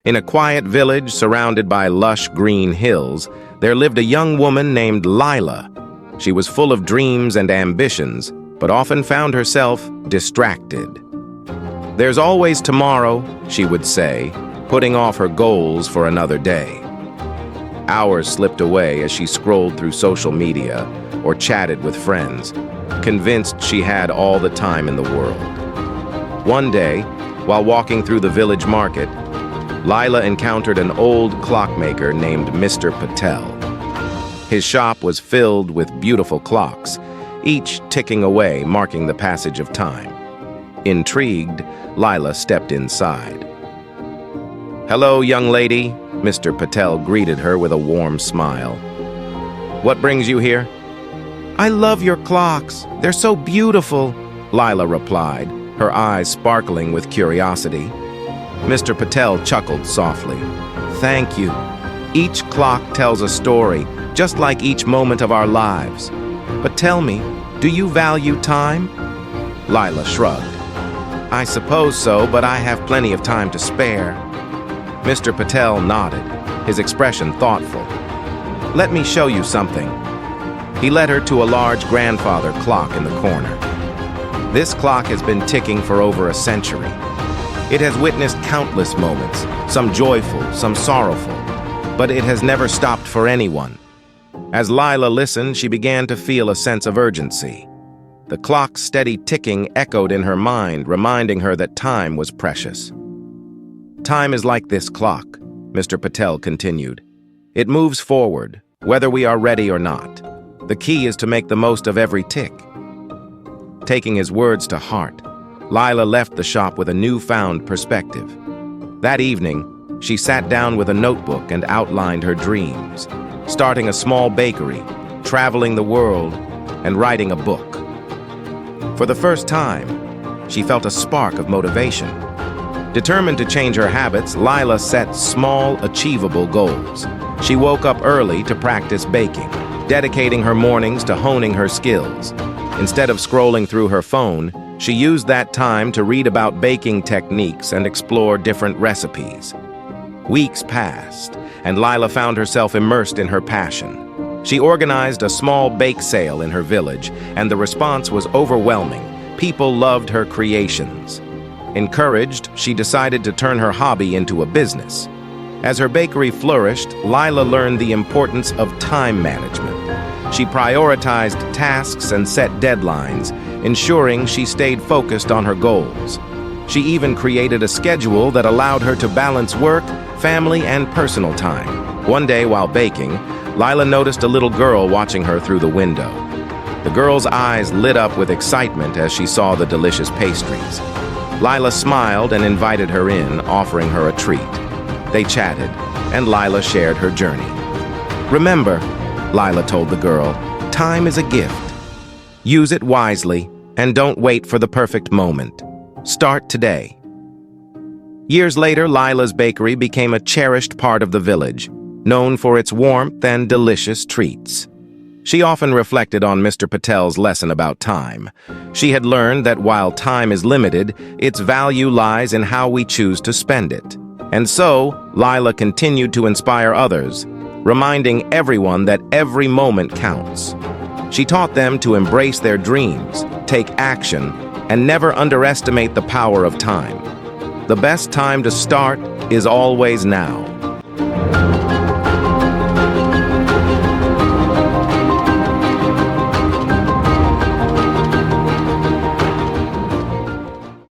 In a quiet village surrounded by lush green hills, there lived a young woman named Lila. She was full of dreams and ambitions, but often found herself distracted. "There's always tomorrow," she would say, putting off her goals for another day. Hours slipped away as she scrolled through social media or chatted with friends, convinced she had all the time in the world. One day, while walking through the village market, Lila encountered an old clockmaker named Mr. Patel. His shop was filled with beautiful clocks, each ticking away, marking the passage of time. Intrigued, Lila stepped inside. "Hello, young lady," Mr. Patel greeted her with a warm smile. "What brings you here?" "I love your clocks. They're so beautiful," Lila replied, her eyes sparkling with curiosity. Mr. Patel chuckled softly. "Thank you. Each clock tells a story, just like each moment of our lives. But tell me, do you value time?" Lila shrugged. "I suppose so, but I have plenty of time to spare." Mr. Patel nodded, his expression thoughtful. "Let me show you something." He led her to a large grandfather clock in the corner. This clock has been ticking for over a century. It has witnessed countless moments, some joyful, some sorrowful, but it has never stopped for anyone. As Lila listened, she began to feel a sense of urgency. The clock's steady ticking echoed in her mind, reminding her that time was precious. "Time is like this clock," Mr. Patel continued. "It moves forward, whether we are ready or not. The key is to make the most of every tick." Taking his words to heart, Lila left the shop with a newfound perspective. That evening, she sat down with a notebook and outlined her dreams, starting a small bakery, traveling the world, and writing a book. For the first time, she felt a spark of motivation. Determined to change her habits, Lila set small, achievable goals. She woke up early to practice baking, dedicating her mornings to honing her skills. Instead of scrolling through her phone, she used that time to read about baking techniques and explore different recipes. Weeks passed, and Lila found herself immersed in her passion. She organized a small bake sale in her village, and the response was overwhelming. People loved her creations. Encouraged, she decided to turn her hobby into a business. As her bakery flourished, Lila learned the importance of time management. She prioritized tasks and set deadlines, ensuring she stayed focused on her goals. She even created a schedule that allowed her to balance work, family, and personal time. One day while baking, Lila noticed a little girl watching her through the window. The girl's eyes lit up with excitement as she saw the delicious pastries. Lila smiled and invited her in, offering her a treat. They chatted, and Lila shared her journey. "Remember," Lila told the girl, "time is a gift. Use it wisely, and don't wait for the perfect moment. Start today." Years later, Lila's bakery became a cherished part of the village, known for its warmth and delicious treats. She often reflected on Mr. Patel's lesson about time. She had learned that while time is limited, its value lies in how we choose to spend it. And so, Lila continued to inspire others, reminding everyone that every moment counts. She taught them to embrace their dreams, take action, and never underestimate the power of time. The best time to start is always now.